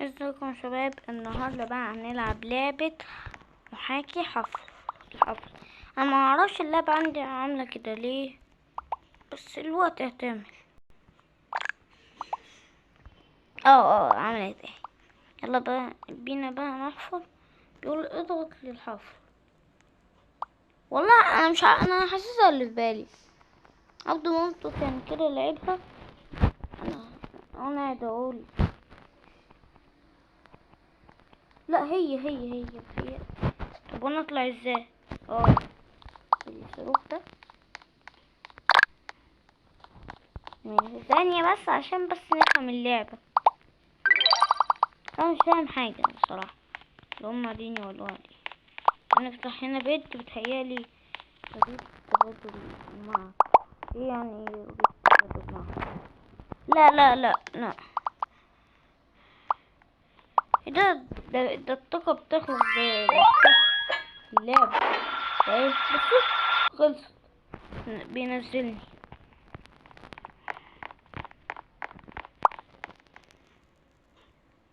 ازيكم يا شباب؟ النهارده بقى هنلعب لعبة محاكي حفر. انا ما اعرفش اللعبة عندي عاملة كده ليه، بس الوقت هتعمل. عملت ايه؟ يلا بقى بينا بقى نحفر. بيقول اضغط للحفر. والله انا مش انا حاسسها اللي في بالي. عبد منطق كان كده لعبها. انا قاعد اقول لا، هي. طب وانا اطلع ازاي؟ الصاروخ ده ثانية بس عشان بس نفهم اللعبة. انا مش فاهم حاجة بصراحة. اللي هما ديني ولا دي. نفتح هنا بيت بتهيالي ريت تبادل مع ايه يعني ريت تبادل مع لا ايه ده الطاقة بتخلص اللعبة. ايه بصوا خلصت. بينزلني.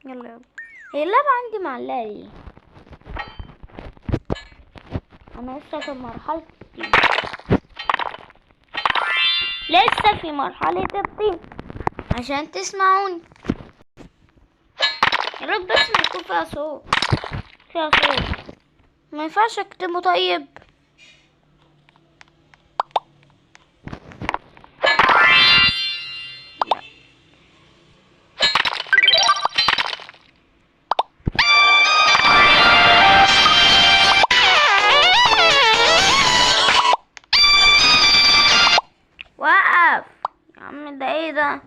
يلا هي اللعبة عندي معلقة ليه؟ انا لسه في مرحلة الطين. لسه في مرحلة الطين عشان تسمعوني. يا رب بس ما يكون فيها صوت. ما ينفعش اكتبه طيب. وقف يا عم، ده ايه ده؟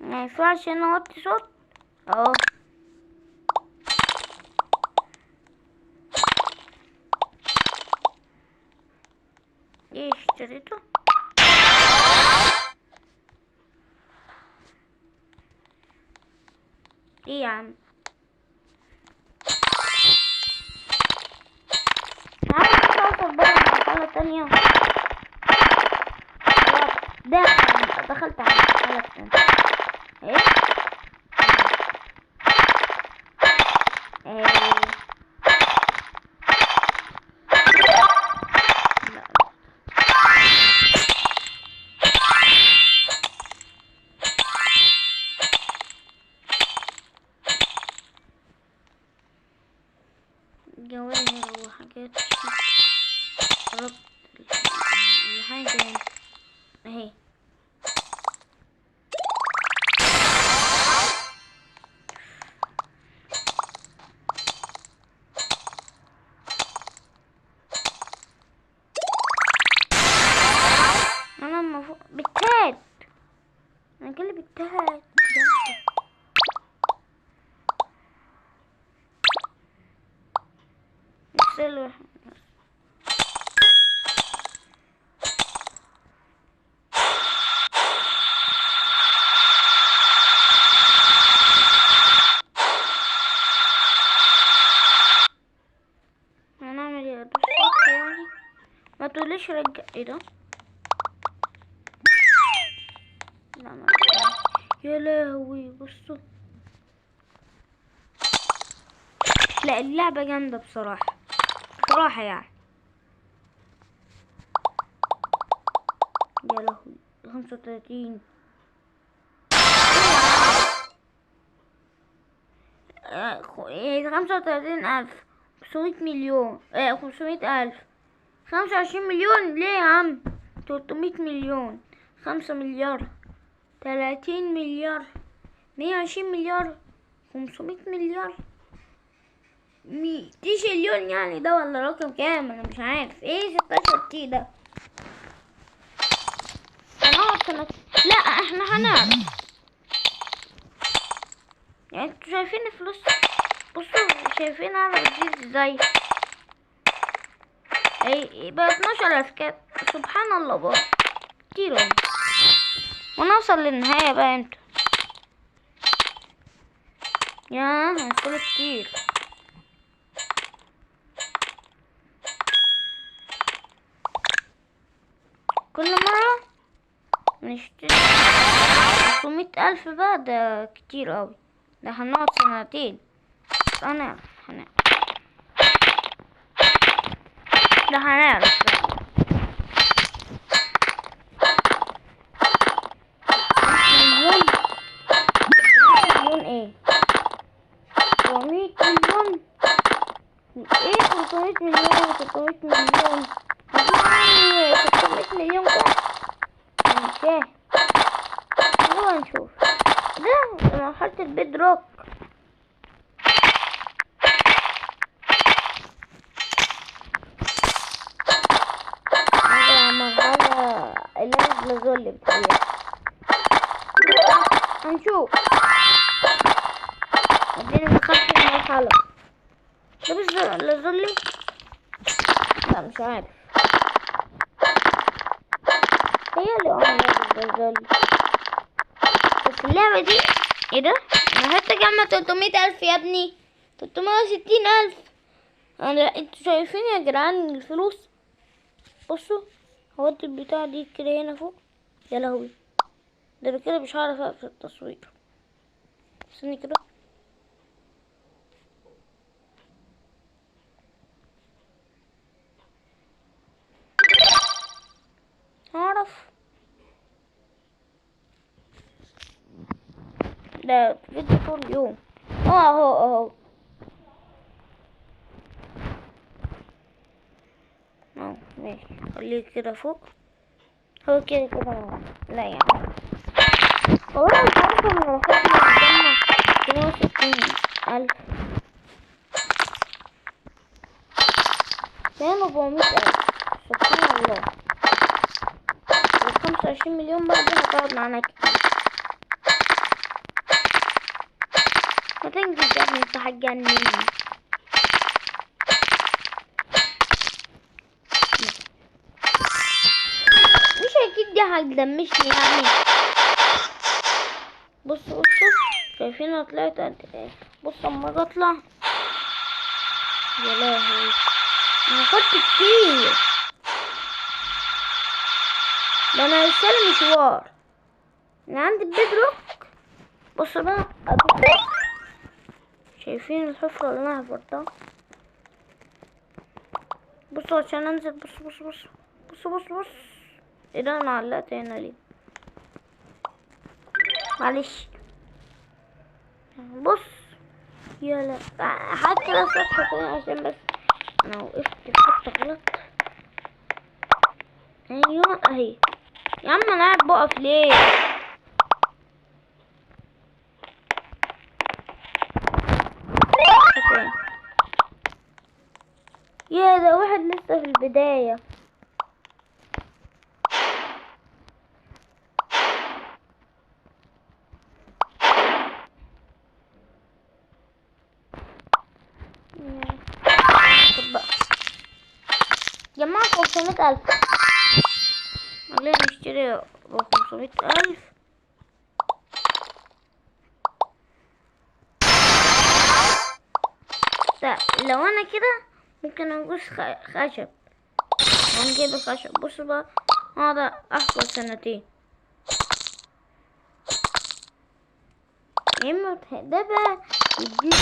ما ينفعش انا اوطي صوت اهو. ايه اشتريته؟ ايه يا عم؟ اوصل بقى مرحلة تانية. ده دخلت على المرحلة التانية. ايه جواهر وحاجات. قربت الحاجة هنا اهي. انا المفروض بالتات. انا جالي بالتات. السلوى. هنعمل ايه؟ ادوس صح يعني. ما تقوليش رجع. ايه ده؟ لا ما يا لهوي بصوا. لا اللعبة جامدة بصراحة يعني. يا لهوي 35. 35,000. 500 مليون. 500,000. 25 مليون ليه يا عم؟ 300 مليون. 5 مليار. 30 مليار. 120 مليار. 500 مليار. 200 مليون يعني. ده ولا رقم كام؟ انا مش عارف ايه 16 تي ده. لا احنا هنعرف. يعني انتوا شايفين الفلوس؟ بصوا شايفين انا بتزيد ازاي؟ اي بقى 12,000 كات. سبحان الله بقى كتير اهو. ونوصل للنهاية بقى انتوا. يا هنوصل كتير. كل مرة نشتري 500,000 بقى، ده كتير اوي، ده هنقعد سنتين. هنعرف ده هنعرف. مليون، مليون ايه، 400 مليون ايه، 500 مليون، 300 مليون، هجيب 600 مليون كده. مش فاهم. يلا نشوف. ده مرحلة البيد روك. هذا مرحلة اللي لازولي بتهيألي. هنشوف. اديني دخلت المرحلة ده بس لازولي. لا مش عارف، هي اللي لازولي. بس اللعبة دي ايه ده؟ انا حتى جمع 300,000 يا ابني، 360,000. انتوا شايفين يا جدعان الفلوس؟ بصوا، هو البتاع دي كده هنا فوق. يا لهوي، ده كده مش هعرف اقفل التصوير. استني كده. هعرف. ده فيديو طول اليوم. اهو ماشي، خليه كده فوق. هو كده لا يعني هو انا مش عارفه ان الرقم قدامنا 260,000، 400,000. سبحان الله. 25 مليون بقى دي هتقعد معانا كتير. ما تنجز يا ابني، انت هتجنني. مش اكيد دي هتدمشني يعني. بصوا شايفين انا طلعت قد ايه؟ بص اما اجي اطلع، يا لهوي انا خدت كتير. ده انا لسه مشوار من عند البيد روك. بصوا بقى شايفين الحفرة اللي انا حفرتها؟ بصوا عشان انزل. بص ايه ده، انا علقت هنا ليه؟ معلش. بص يلا حتى لو سطح كده عشان بس انا وقفت في حته غلط. ايوه اهي. يا عم انا قاعد بقف ليه؟ يا ده واحد لسه في البدايه. جمعت 500,000. خلينا نشتري 500,000. لو انا كده ممكن اجوز خشب. هنجيب الخشب. بص بقى هذا احفر سنتين. يا اما ده بقى يديك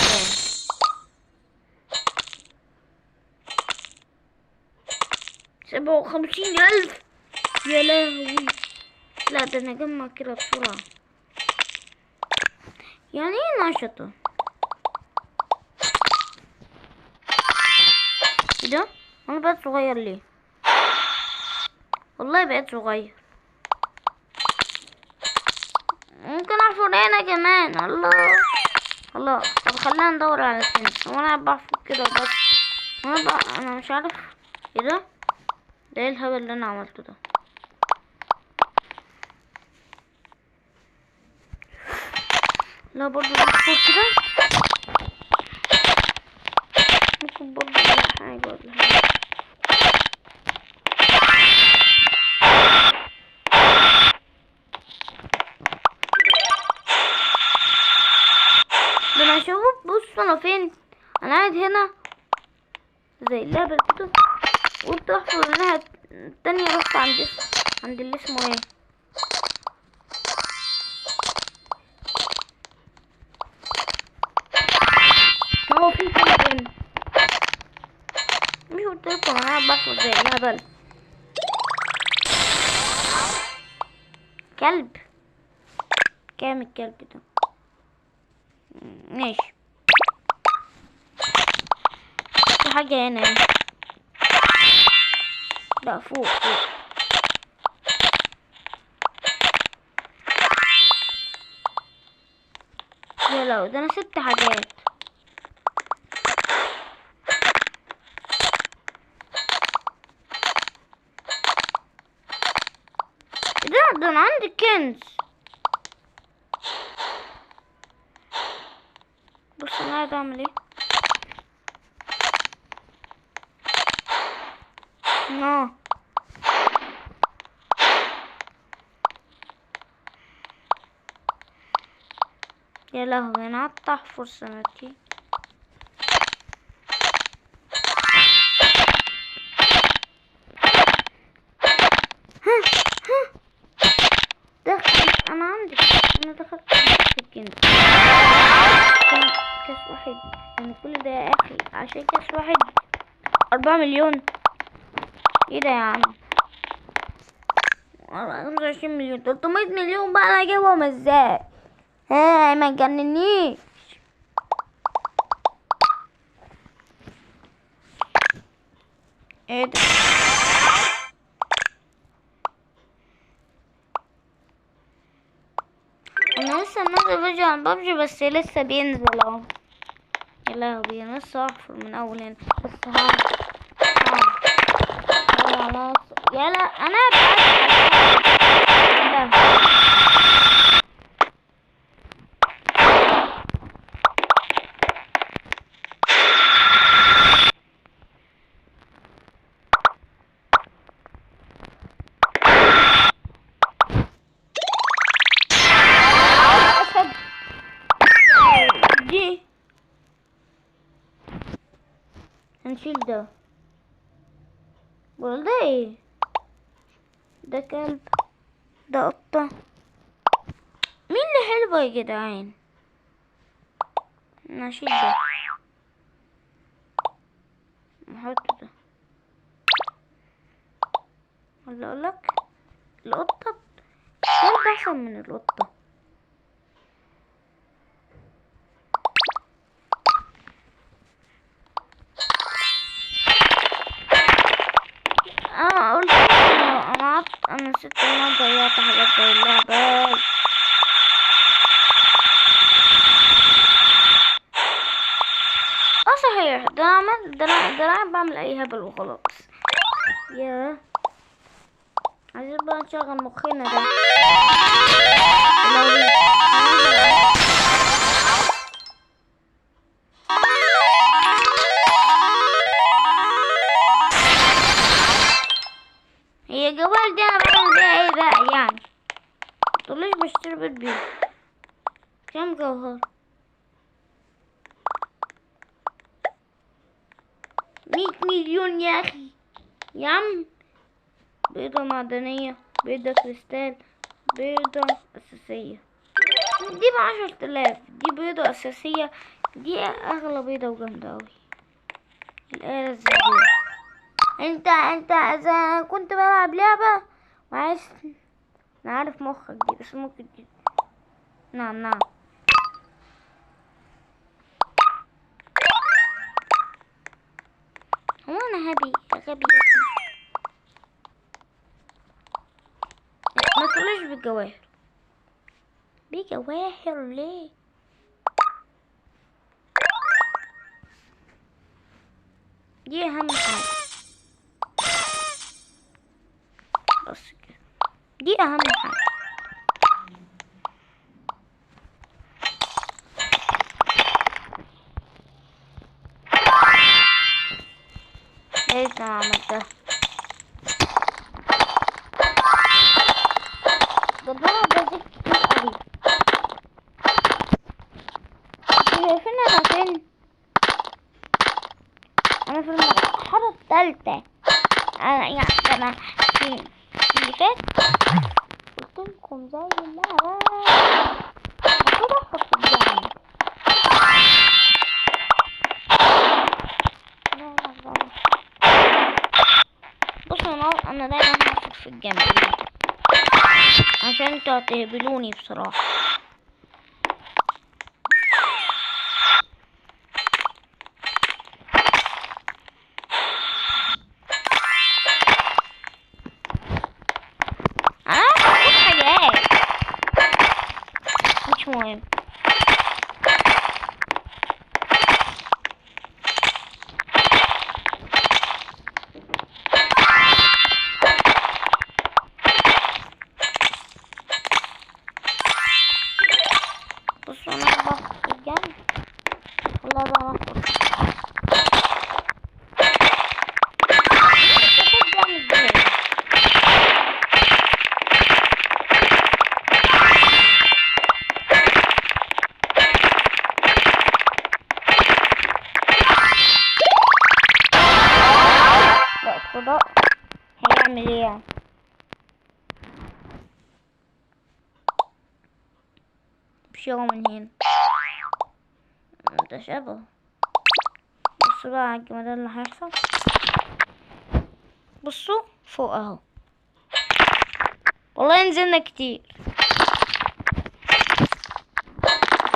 57,000. يا لهوي، لا ده انا اجمع كده بسرعة. يعني ايه نشطة؟ ايه ده؟ انا بقيت صغير ليه؟ والله بقيت صغير. ممكن احفر هنا كمان. الله طب خلينا ندور على الفين. وانا بحفر كده بس انا مش عارف ايه ده. ده ايه الهبل اللي انا عملته ده؟ لا برضه بحفر كده. ممكن برضه حاجة ولا حاجة. ده انا شوف. بص انا فين؟ انا قاعد هنا زي اللعبة كده، قلت احفر الناحية التانية. رحت عند اللي اسمه ايه، كلب. كام الكلب ده؟ ماشي. في حاجة هنا. لا فوق فوق. يا لو ده انا 6 حاجات. ده انا عندي كنز. بص انا قاعد اعمل ايه. يا لهوي انا قعدت احفر سنتين. انا دخلت في الكنز. كاس واحد يعني كل ده يا اخي عشان كاس واحد 4 مليون. ايه ده يا عم؟ 25 مليون 300 مليون بقى انا اجيبهم ازاي؟ ما تجننيش. ايه ده؟ انا لسه منزل فيديو عن بابجي بس لسه بينزل اهو. يا لهوي انا لسه هحفر من اول هنا بس يلا انا دي هنشيل ده. ولا ده ايه؟ ده كلب. ده قطة. مين اللي حلوة يا جدعان؟ نشيل ده نحط ده. ولا اقولك القطة كلب احسن من القطة. انا قلت انا نسيت ان انا ضيعت حاجات زي اللعبة. صحيح ده انا عملت ده انا بعمل اي هبل وخلاص. ياه عايزين بقى نشغل مخنا ده. هي الجوال دي انا بعمل بيها ايه بقى يعني؟ متقوليش بشتري بيت بيه. كام جوهر؟ 100 مليون يا اخي يا عم. بيضة معدنية، بيضة كريستال، بيضة اساسية. دي ب10,000. دي بيضة اساسية. دي اغلى بيضة وجامدة اوي. الآلة الذهبية. انت اذا كنت بلعب لعبة وعايز انا عارف مخك دي بس ممكن دي. نعم هو انا غبي يا ابني. ما تقولش بالجواهر. بجواهر ليه؟ دي اهم حاجة بس كده. دي اهم حاجة. ايه ده عملتها؟ ده الضرب ده زي كتير اوي. شايفين انا فين؟ انا في المرحلة الثالثة. انا في اللي فات قلتلكم زي اللعبة المفروض احفر في الجنة. بصوا انا دايما هحفر في الجنة. عشان انتوا هتهبلوني بصراحة. حاجات مش مهم. بصوا انا بحط الجنب. والله بقى مفروض الفضاء هيعمل ايه يعني؟ بشيله من هنا. ده شبه. بصوا بقى على الجمدان اللي هيحصل. بصوا فوق اهو. والله نزلنا كتير.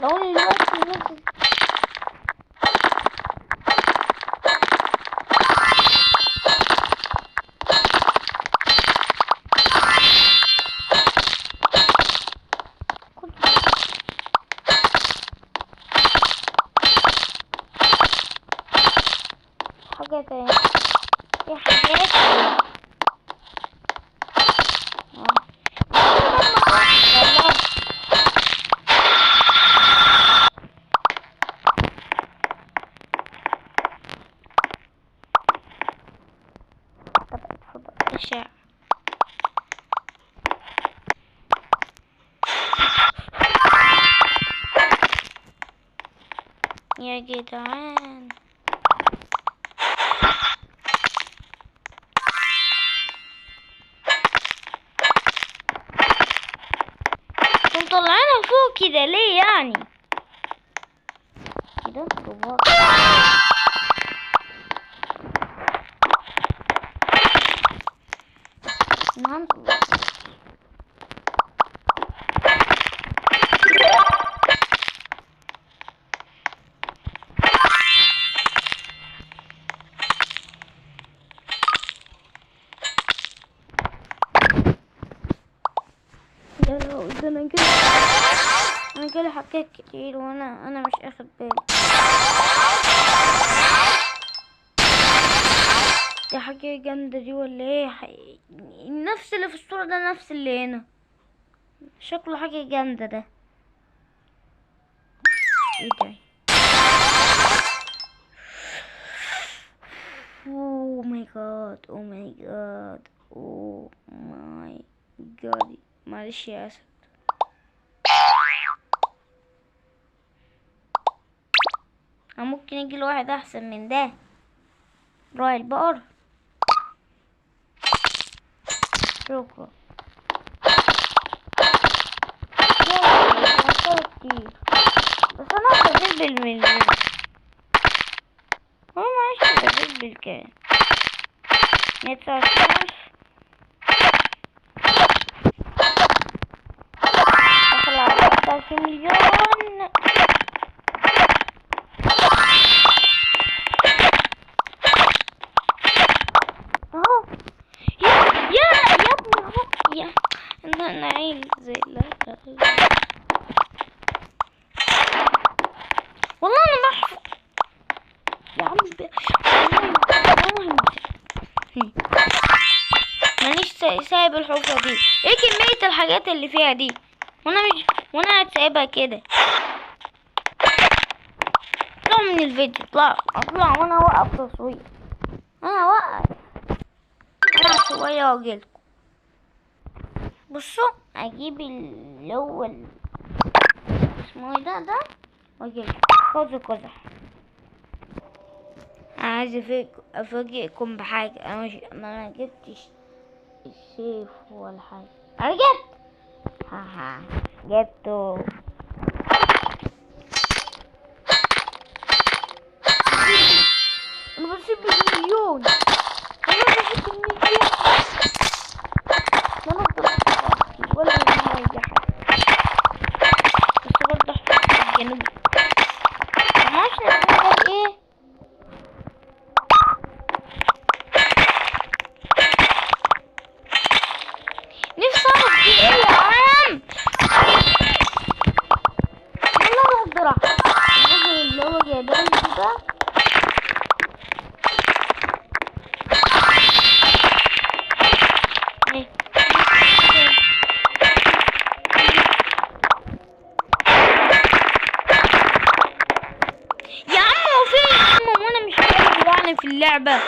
لوني دلوقتي نزل. حاجة تاني. في حاجات الشعر. يا جدعان انتوا طالعينها فوق كده ليه يعني؟ كده رباط. انا جالي حاجات كتير وانا مش اخد بالي. دي حاجة جامدة دي ولا ايه؟ نفس اللي في الصورة ده نفس اللي هنا. شكله حاجة جامدة ده. ايه ده؟ اوه ماي جاد اوه ماي جاد اوه ماي جاد. معلش يا اسد. ممكن يجي له واحد احسن من ده. راعي البقر. شكرا. بس انا هستفيد بالمليون. هو معيش هستفيد بالكام. 119,000. دخل على 23 مليون. اهو. يا ابني اهو. يا انا عايز زي لا والله انا بحفظ يا عم. مانيش سايب الحفرة دي. ايه كمية الحاجات اللي فيها دي؟ وانا قاعد سايبها كده. اطلعوا من الفيديو. اطلع وانا اوقف تصوير. انا اوقف شوية واجيلكم. بصوا اجيب الاول اسمه ايه ده واجيلكم. قوس قزح. انا عايز افاجئكم بحاجة. انا ما جبتش السيف ولا حاجة. انا جبت. هاها جبته. انا بسيب المليون. انا بسيب المليون. انا اللعبة.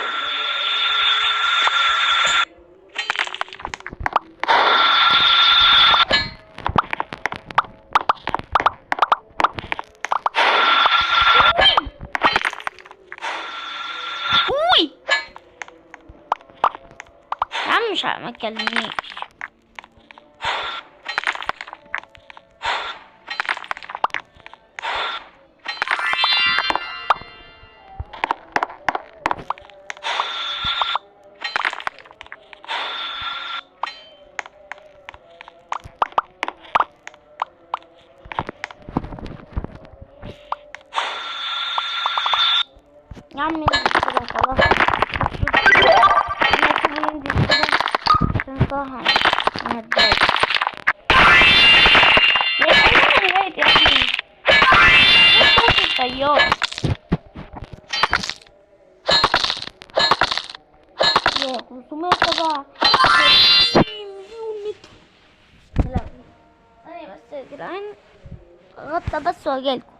اوي يا عم مش ما تكلمنيش. يا عم انزل كده خلاص. انا اسيبه ينزل كده عشان صراحة انا هتضايق. ليه خلينا نهاية يا اخي؟ ليه صوت الطيارة؟ يا 507 مليون متر. لا ثانية بس يا جدعان، غطى بس واجيلكوا.